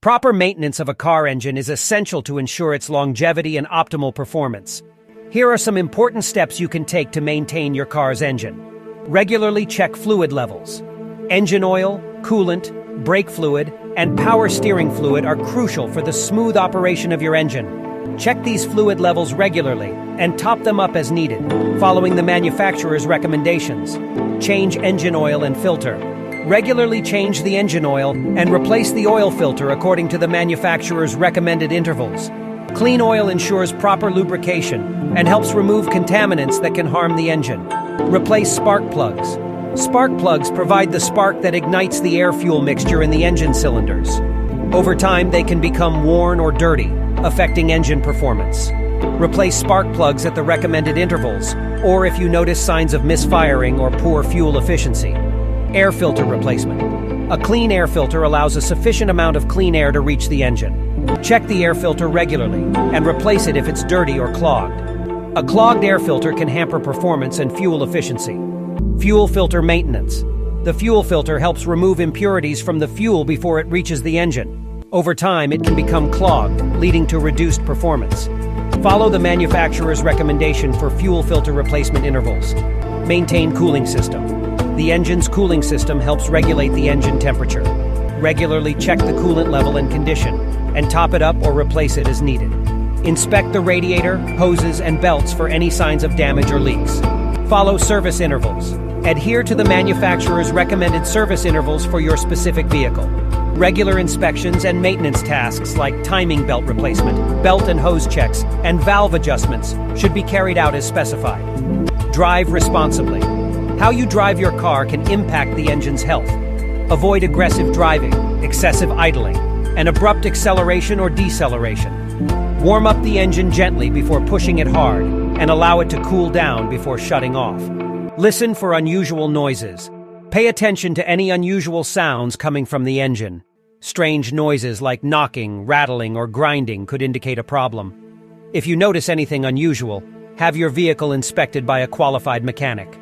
Proper maintenance of a car engine is essential to ensure its longevity and optimal performance. Here are some important steps you can take to maintain your car's engine. Regularly check fluid levels. Engine oil, coolant, brake fluid, and power steering fluid are crucial for the smooth operation of your engine. Check these fluid levels regularly and top them up as needed, following the manufacturer's recommendations. Change engine oil and filter. Regularly change the engine oil and replace the oil filter according to the manufacturer's recommended intervals. Clean oil ensures proper lubrication and helps remove contaminants that can harm the engine. Replace spark plugs. Spark plugs provide the spark that ignites the air-fuel mixture in the engine cylinders. Over time, they can become worn or dirty, affecting engine performance. Replace spark plugs at the recommended intervals, or if you notice signs of misfiring or poor fuel efficiency. Air filter replacement. A clean air filter allows a sufficient amount of clean air to reach the engine. Check the air filter regularly and replace it if it's dirty or clogged. A clogged air filter can hamper performance and fuel efficiency. Fuel filter maintenance. The fuel filter helps remove impurities from the fuel before it reaches the engine. Over time, it can become clogged, leading to reduced performance. Follow the manufacturer's recommendation for fuel filter replacement intervals. Maintain cooling system. The engine's cooling system helps regulate the engine temperature. Regularly check the coolant level and condition, and top it up or replace it as needed. Inspect the radiator, hoses, and belts for any signs of damage or leaks. Follow service intervals. Adhere to the manufacturer's recommended service intervals for your specific vehicle. Regular inspections and maintenance tasks like timing belt replacement, belt and hose checks, and valve adjustments should be carried out as specified. Drive responsibly. How you drive your car can impact the engine's health. Avoid aggressive driving, excessive idling, and abrupt acceleration or deceleration. Warm up the engine gently before pushing it hard, and allow it to cool down before shutting off. Listen for unusual noises. Pay attention to any unusual sounds coming from the engine. Strange noises like knocking, rattling, or grinding could indicate a problem. If you notice anything unusual, have your vehicle inspected by a qualified mechanic.